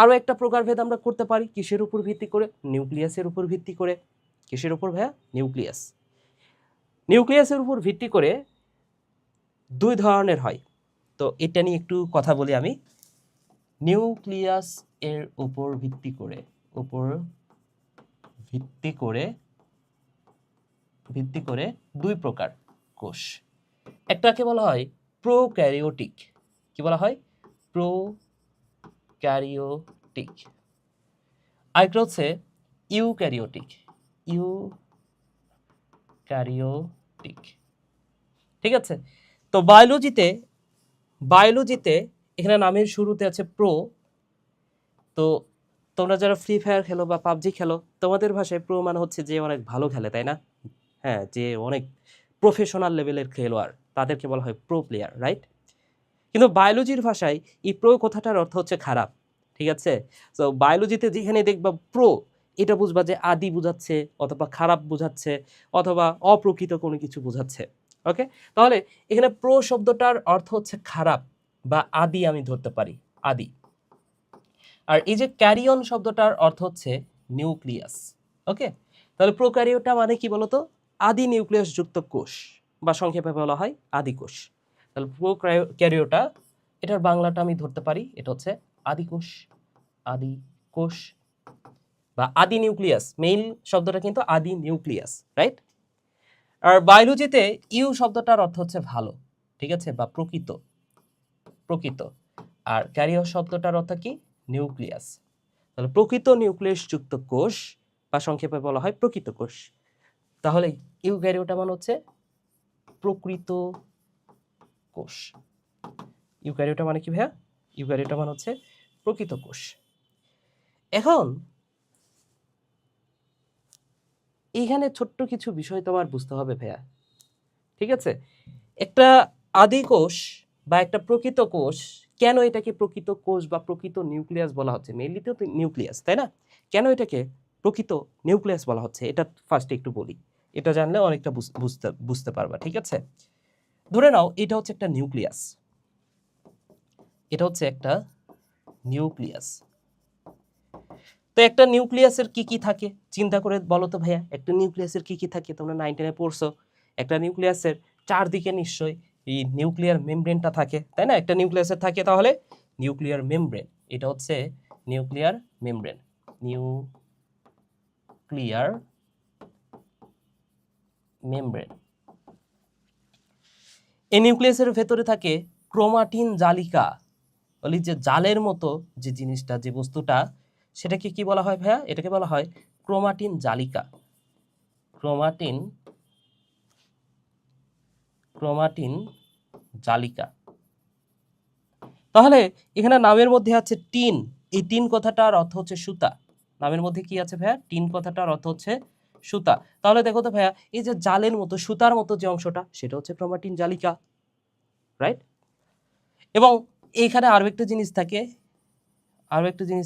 আরও একটা প্রকারভেদ আমরা করতে পারি কিসের উপর ভিত্তি করে? নিউক্লিয়াসের উপর ভিত্তি করে। কিসের উপর ভাইয়া? নিউক্লিয়াস। নিউক্লিয়াসের উপর ভিত্তি করে দুই ধরনের হয়। তো এটা নিয়ে একটু কথা বলি আমি। নিউক্লিয়াস এর উপর ভিত্তি করে দুই প্রকার কোষ। একটাকে বলা হয় প্রোক্যারিওটিক। কি বলা হয়? প্রোক্যারিওটিক। আরেকটা হচ্ছে ইউক্যারিওটিক। ইউক্যারিওটিক। ঠিক আছে? তো বায়োলজিতে এখানে নামের শুরুতে আছে প্রো। তো তোমরা যারা ফ্রি ফায়ার খেলো বা পাবজি খেলো, তোমাদের ভাষায় প্রো মানে হচ্ছে যে অনেক ভালো খেলে, তাই না? হ্যাঁ, যে অনেক প্রফেশনাল লেভেলের খেলোয়াড়, তাদেরকে বলা হয় প্রো প্লেয়ার, রাইট? কিন্তু বায়োলজির ভাষায় এই প্রো কথাটার অর্থ হচ্ছে খারাপ। ঠিক আছে? তো বায়োলজিতে যেখানে দেখবা প্রো, এটা বুঝবা যে আদি বুঝাচ্ছে, অথবা খারাপ বুঝাচ্ছে, অথবা অপ্রকৃত কোনো কিছু বুঝাচ্ছে। ওকে, তাহলে এখানে প্রো শব্দটার অর্থ হচ্ছে খারাপ বা আদি, আমি ধরতে পারি আদি। আর এই যে ক্যারিয়ন শব্দটার অর্থ হচ্ছে নিউক্লিয়াস। ওকে, তাহলে প্রোক্যারিওটা মানে কি বলতো? আদি নিউক্লিয়াস যুক্ত কোষ, বা সংক্ষেপে বলা হয় আদি কোষ। তাহলে প্রোক্যারিওটা, এটার বাংলাটা আমি ধরতে পারি, এটা হচ্ছে আদি কোষ। আদি কোষ বা আদি নিউক্লিয়াস, মেইন শব্দটা কিন্তু আদি নিউক্লিয়াস, রাইট? আর বায়োলজিতে ইউ শব্দটার অর্থ হচ্ছে ভালো, ঠিক আছে, বা প্রকৃত। আর ক্যারিয়র শব্দটার অর্থ কি? নিউক্লিয়াস। তাহলে প্রকৃত নিউক্লিয়াস যুক্ত কোষ, বা সংক্ষেপে বলা হয় প্রকৃত কোষ। তাহলে ইউক্যারিওটা মানে হচ্ছে প্রকৃত কোষ। ইউক্যারিওটা মানে কি ভাইয়া? ইউক্যারিওটা মানে হচ্ছে প্রকৃত কোষ। এখন এইখানে ছোট্ট কিছু বিষয় তোমার বুঝতে হবে ভাইয়া, ঠিক আছে? একটা আদি কোষ বা একটা প্রকৃত কোষ, কেন এটাকে প্রকৃত কোষ বা প্রকৃত নিউক্লিয়াস বলা হচ্ছে? মেইনলি তো নিউক্লিয়াস, তাই না? কেন এটাকে প্রকৃত নিউক্লিয়াস বলা হচ্ছে, এটা ফার্স্টে একটু বলি। এটা জানলে অনেকটা বুঝতে পারবা, ঠিক আছে? ধরে নাও এটা হচ্ছে একটা নিউক্লিয়াস। এটা হচ্ছে একটা নিউক্লিয়াস। তো একটা নিউক্লিয়াসের কি কি থাকে চিন্তা করে বলো তো ভাইয়া, একটা নিউক্লিয়াসের কি কি থাকে? তোমরা 9-10 পড়ছো। একটা নিউক্লিয়াসের চারদিকে নিশ্চয়ই এই নিউক্লিয়ার মেমব্রেনটা থাকে, তাই না? একটা নিউক্লিয়াসের থাকে তাহলে নিউক্লিয়ার মেমব্রেন। এটা হচ্ছে নিউক্লিয়ার মেমব্রেন। Nuclear membrane. এই নিউক্লিয়াসের ভেতরে থাকে ক্রোমাটিন জালিকা। বলি যে জালের মতো যে জিনিসটা, যে বস্তুটা, সেটাকে কি বলা হয় ভাইয়া? এটাকে বলা হয় ক্রোমাটিন জালিকা। ক্রোমাটিন জালিকা। তাহলে এখানে নামের মধ্যে আছে টিন। এই টিন কথাটার অর্থ হচ্ছে সুতা। নামের মধ্যে কি আছে ভাইয়া? টিন কথাটার অর্থ হচ্ছে সুতা। তাহলে দেখো তো ভাইয়া, এই যে জালের মতো, সুতার মতো যে অংশটা, সেটা হচ্ছে ক্রোমাটিন জালিকা, রাইট? এবং এইখানে আরো একটা জিনিস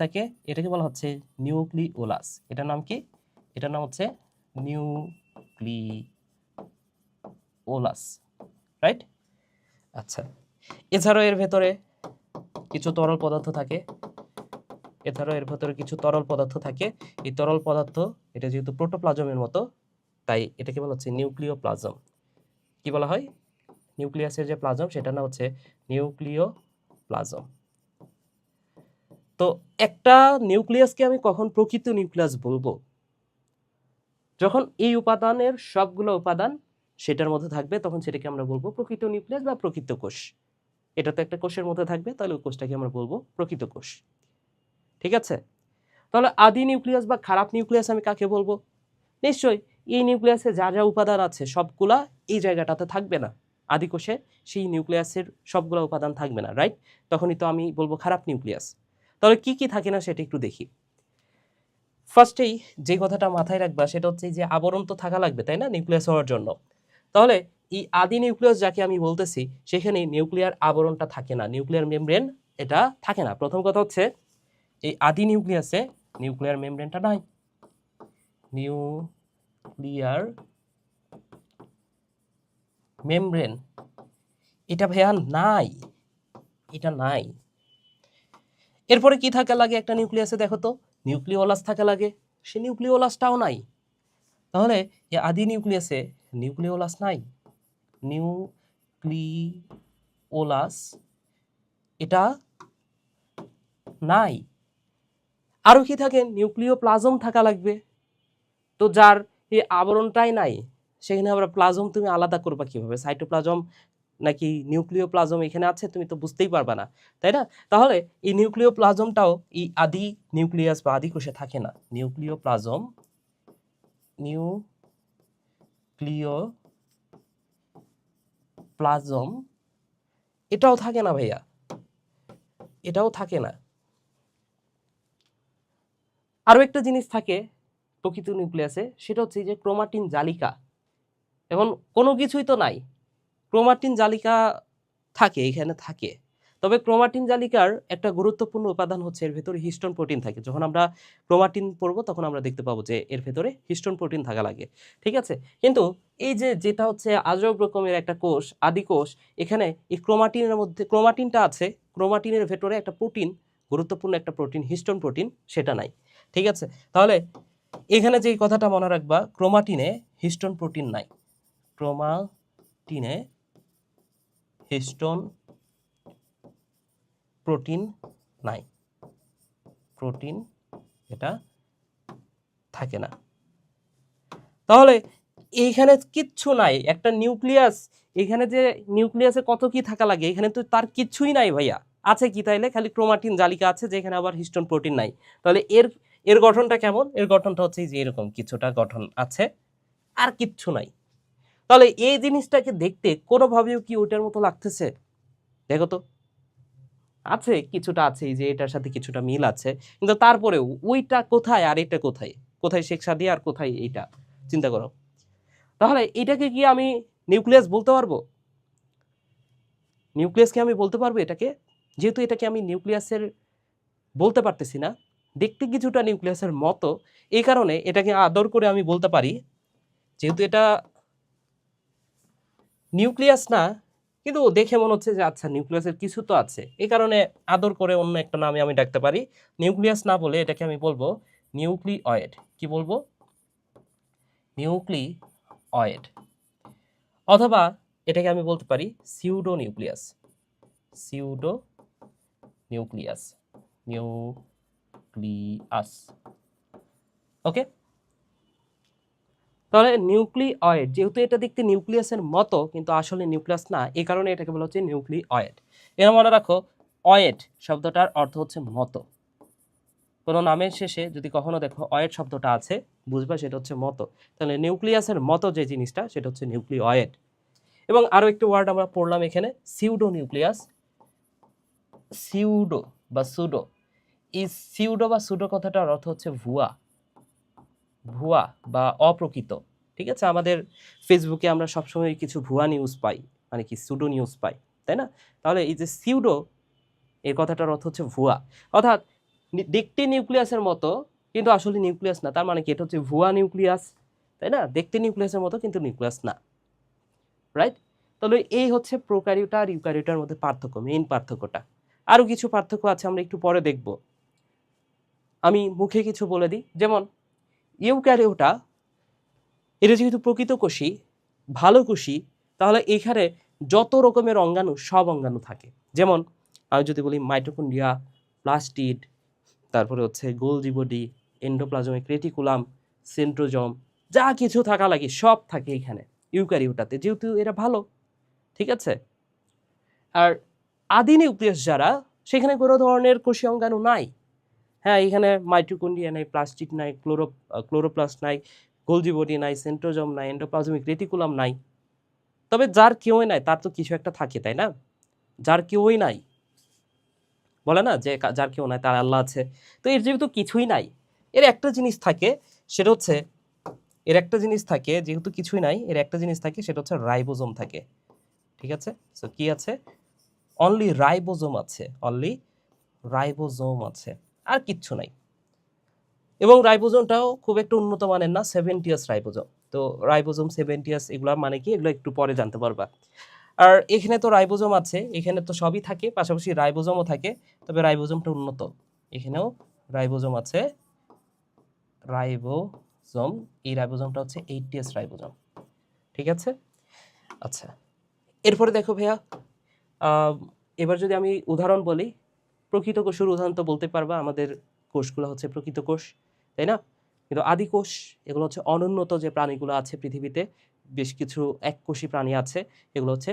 থাকে, এটাকে বলা হচ্ছে নিউক্লিওলাস। এটার নাম কি? এটার নাম হচ্ছে নিউক্লিওলাস, রাইট? আচ্ছা, এছাড়াও এর ভেতরে কিছু তরল পদার্থ থাকে। এই তরল পদার্থ, এটা যেহেতু প্রোটোপ্লাজমের মতো, তাই এটাকে বলা হচ্ছে নিউক্লিওপ্লাজম। কি বলা হয়? নিউক্লিয়াসের যে প্লাজম, সেটা না হচ্ছে নিউক্লিওপ্লাজম। তো একটা নিউক্লিয়াসকে আমি কখন প্রকৃত নিউক্লিয়াস বলবো? যখন এই উপাদানের সবগুলো উপাদান সেটার মধ্যে থাকবে, তখন সেটাকে আমরা বলবো প্রকৃত নিউক্লিয়াস বা প্রকৃত কোষ। এটা তো একটা কোষের মধ্যে থাকবে, তাহলে ওই কোষটাকে আমরা বলবো প্রকৃত কোষ, ঠিক আছে? তাহলে আদি নিউক্লিয়াস বা খারাপ নিউক্লিয়াস আমি কাকে বলবো? নিশ্চয়ই এই নিউক্লিয়াসে যা যা উপাদান আছে সবগুলা এই জায়গাটাতে থাকবে না। আদি কোষে সেই নিউক্লিয়াসের সবগুলো উপাদান থাকবে না, রাইট? তখনই তো আমি বলবো খারাপ নিউক্লিয়াস। তাহলে কি কি থাকে না সেটা একটু দেখি। ফার্স্টেই যে কথাটা মাথায় রাখবা সেটা হচ্ছে যে আবরণ তো থাকা লাগবে, তাই না, নিউক্লিয়াস হওয়ার জন্য। তাহলে এই আদি নিউক্লিয়াস যাকে আমি বলতেছি, সেখানে নিউক্লিয়ার আবরণটা থাকে না, নিউক্লিয়ার মেমব্রেন এটা থাকে না। প্রথম কথা হচ্ছে এই আদি নিউক্লিয়াসে নিউক্লিয়ার মেমব্রেনটা নাই। নিউক্লিয়ার মেমব্রেন এটা ভাইয়া নাই, এটা নাই। এরপরে কি থাকা লাগে একটা নিউক্লিয়াসে, দেখো তো নিউক্লিওলাস থাকা লাগে, সে নিউক্লিওলাসটাও নাই। তাহলে এই আদি নিউক্লিয়াসে নিউক্লিওলাস নাই, নিউক্লিওলাস এটা নাই। আরো কি থাকে, নিউক্লিওপ্লাজম থাকা লাগবে। তো যার এই আবরণটাই নাই সেখানে আবার প্লাজম তুমি আলাদা করবা কিভাবে? সাইটোপ্লাজম নাকি নিউক্লিওপ্লাজম এখানে আছে তুমি তো বুঝতেই পারবা না, তাই না? তাহলে এই নিউক্লিওপ্লাজমটাও এই আদি নিউক্লিয়াস বা আদি কোষে থাকে না। নিউক্লিওপ্লাজম এটাও থাকে না ভাইয়া, এটাও থাকে না। আরো একটা জিনিস থাকে প্রকৃত নিউক্লিয়াসে, সেটা হচ্ছে যে ক্রোমাটিন জালিকা। এখন কোনো কিছুই তো নাই, ক্রোমাটিন জালিকা থাকে, এখানে থাকে। তবে ক্রোমাটিন জালিকার একটা গুরুত্বপূর্ণ উপাদান হচ্ছে এর ভেতরে হিস্টোন প্রোটিন থাকে। যখন আমরা ক্রোমাটিন পড়বো তখন আমরা দেখতে পাবো যে এর ভেতরে হিস্টোন প্রোটিন থাকা লাগে, ঠিক আছে? কিন্তু এই যে যেটা হচ্ছে আজব রকমের একটা কোষ, আদি কোষ, এখানে এই ক্রোমাটিনের মধ্যে ক্রোমাটিনটা আছে, ক্রোমাটিনের ভেতরে একটা প্রোটিন, গুরুত্বপূর্ণ একটা প্রোটিন হিস্টোন প্রোটিন, সেটা নাই, ঠিক আছে? তাহলে এখানে যে কথাটা মনে রাখবা, ক্রোমাটিনে হিস্টোন প্রোটিন নাই, ক্রোমাটিনে হিস্টোন প্রোটিন নাই, প্রোটিন এটা থাকে না। তাহলে এইখানে কিচ্ছু নাই, একটা নিউক্লিয়াস, এখানে যে নিউক্লিয়াসে কত কি থাকা লাগে, এখানে তো তার কিচ্ছুই নাই ভাইয়া। আছে কি তাইলে? খালি ক্রোমাটিন জালিকা আছে, যেখানে আবার হিস্টোন প্রোটিন নাই। তাহলে এর এর গঠনটা কেমন? এর গঠনটা হচ্ছে যে এরকম কিছুটা গঠন আছে, আর কিচ্ছু নাই। তাহলে এই জিনিসটাকে দেখতে কোনোভাবেও কি ওইটার মতো লাগতেছে? দেখো তো, আছে কিছুটা, আছে যে এটার সাথে কিছুটা মিল আছে, কিন্তু তারপরেও ওইটা কোথায় আর এটা কোথায়? কোথায় শেখ সাদিয়া আর কোথায় এইটা? চিন্তা করো। তাহলে এটাকে কি আমি নিউক্লিয়াস বলতে পারবো? নিউক্লিয়াসকে আমি বলতে পারবো এটাকে? যেহেতু এটাকে আমি নিউক্লিয়াসের বলতে পারতেছি না, দেখতে কিছুটা নিউক্লিয়াসের মতো, এই কারণে এটাকে আদর করে আমি বলতে পারি, যেহেতু এটা নিউক্লিয়াস না কিন্তু দেখে মনে হচ্ছে যে আচ্ছা নিউক্লিয়াসের কিছু তো আছে, এই কারণে আদর করে অন্য একটা নামে আমি ডাকতে পারি। নিউক্লিয়াস না বলে এটাকে আমি বলবো নিউক্লিওয়েড। কি বলবো? নিউক্লিওয়েড। অথবা এটাকে আমি বলতে পারি pseudo nucleus, pseudo nucleus, nucleus. Okay, তাহলে নিউক্লিওয়েড, যেহেতু এটা দেখতে নিউক্লিয়াসের মতো কিন্তু আসলে নিউক্লিয়াস না, এই কারণে এটাকে বলা হচ্ছে নিউক্লিওয়েড। এর মনে রাখো, অয়েড শব্দটার অর্থ হচ্ছে মতো। কোনো নামের শেষে যদি কখনো দেখো অয়েড শব্দটা আছে, বুঝবা সেটা হচ্ছে মতো। তাহলে নিউক্লিয়াসের মতো যে জিনিসটা সেটা হচ্ছে নিউক্লিওয়েড। এবং আরো একটি ওয়ার্ড আমরা পড়লাম এখানে, সিউডো নিউক্লিয়াস। সিউডো বা সুডো, এই সিউডো বা সুডো কথাটার অর্থ হচ্ছে ভুয়া, ভুয়া বা অপ্রকৃত, ঠিক আছে? আমাদের ফেসবুকে আমরা সবসময় কিছু ভুয়া নিউজ পাই, মানে কি সুডো নিউজ পাই, তাই না? তাহলে এই যে সিউডো, এই কথাটার অর্থ হচ্ছে ভুয়া, অর্থাৎ দেখতে নিউক্লিয়াসের মতো কিন্তু আসলে নিউক্লিয়াস না। তার মানে কি? এটা হচ্ছে ভুয়া নিউক্লিয়াস, তাই না? দেখতে নিউক্লিয়াসের মতো কিন্তু নিউক্লিয়াস না, রাইট? তাহলে এই হচ্ছে প্রোক্যারিওটা আর ইউক্যারিওটার মধ্যে পার্থক্য, মেইন পার্থক্যটা। আরও কিছু পার্থক্য আছে, আমরা একটু পরে দেখব। আমি মুখে কিছু বলে দিই, যেমন ইউক্যারিওটা, এটা যেহেতু প্রকৃত কোষী, ভালো কোষী, তাহলে এখানে যত রকমের অঙ্গাণু, সব অঙ্গাণু থাকে। যেমন আমি যদি বলি মাইটোকন্ড্রিয়া, প্লাস্টিড, তারপরে হচ্ছে Golgi body, endoplasmic reticulum, centrosome, যা কিছু থাকা লাগে সব থাকে এখানে ইউক্যারিওটাতে, যেহেতু এরা ভালো, ঠিক আছে? আর আদি নিউক্লিয়াস যারা, সেখানে কোনো ধরনের কোষীয় অঙ্গাণু নাই। হ্যাঁ, এখানে মাইটোকন্ড্রিয়া নাই, প্লাস্টিড নাই, ক্লোরোপ্লাস্ট নাই, গোলজি বডি নাই, সেন্ট্রোজম নাই, এন্ডোপ্লাজমিক রেটিকুলাম নাই। তবে যার কেউই নাই তার তো কিছু একটা থাকে, তাই না? যার কেউই নাই, বলে না যে যার কেউ নাই তার আল্লাহ আছে। তো এর যেহেতু কিছুই নাই, এর একটা জিনিস থাকে, সেটা হচ্ছে, এর একটা জিনিস থাকে, যেহেতু কিছুই নাই এর একটা জিনিস থাকে, সেটা হচ্ছে রাইবোজোম থাকে, ঠিক আছে? সো কি আছে? অনলি রাইবোজোম আছে, অনলি রাইবোজোম আছে, আর কিচ্ছু নাই। এবং রাইবোজোমটাও খুব একটা উন্নত মানের না, 70s রাইবোজোম। তো রাইবোজোম 70s এগুলো মানে কি, এগুলো একটু পরে জানতে পারবা। আর এখানে তো রাইবোজোম আছে, এখানে তো সবই থাকে, পাশাপাশি রাইবোজোমও থাকে, তবে রাইবোজোমটা উন্নত। এখানেও রাইবোজোম আছে, রাইবোজোম, এই রাইবোজোমটা হচ্ছে 80S রাইবোজোম। ঠিক আছে? আচ্ছা, এরপরে দেখো ভাইয়া, আহ, এবার যদি আমি উদাহরণ বলি, প্রকৃত কোষের উদাহরণ তো বলতে পারবা, আমাদের কোষগুলো হচ্ছে প্রকৃত কোষ, তাই না? কিন্তু আদি কোষ এগুলো হচ্ছে অনুন্নত যে প্রাণীগুলো আছে পৃথিবীতে, বেশ কিছু এককোষী প্রাণী আছে, এগুলো হচ্ছে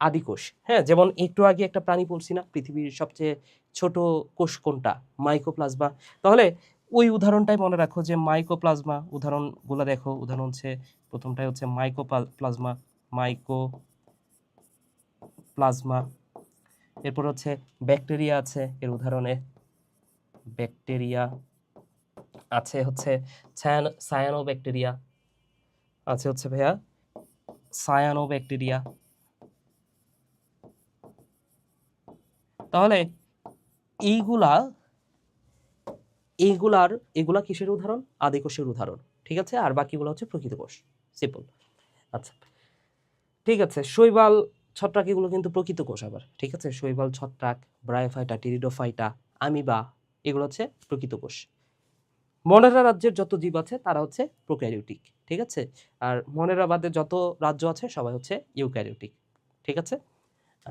আদি কোষ। হ্যাঁ, যেমন একটু আগে একটা প্রাণী বলছি না, পৃথিবীর সবচেয়ে ছোট কোষ কোনটা? মাইকোপ্লাজমা। তাহলে ওই উদাহরণটাই মনে রাখো যে মাইকোপ্লাজমা, উদাহরণগুলো দেখো, উদাহরণ হচ্ছে প্রথমটাই হচ্ছে মাইকোপ্লাজমা, মাইকোপ্লাজমা। এরপর হচ্ছে ব্যাকটেরিয়া আছে এর উদাহরণে, ব্যাকটেরিয়া আছে হচ্ছে সায়ানোব্যাকটেরিয়া, আছে হচ্ছে ভাইয়া সায়ানোব্যাকটেরিয়া। তাহলে এইগুলা এগুলা কিসের উদাহরণ? আদি কোষের উদাহরণ। ঠিক আছে, আর বাকিগুলো হচ্ছে প্রকৃত কোষ। সিম্পল। আচ্ছা, ঠিক আছে, শৈবাল ছত্রাক এগুলো কিন্তু প্রকৃত কোষ আবার। ঠিক আছে, শৈবাল ছত্রাক, ব্রায়োফাইটা, টেরিডোফাইটা, আমিবা, এগুলো হচ্ছে প্রকৃত কোষ। মনেরা রাজ্যের যত জীব আছে তারা হচ্ছে প্রোক্যারিওটিক। ঠিক আছে, আর মনেরা বাদে যত রাজ্য আছে সবাই হচ্ছে ইউক্যারিওটিক। ঠিক আছে।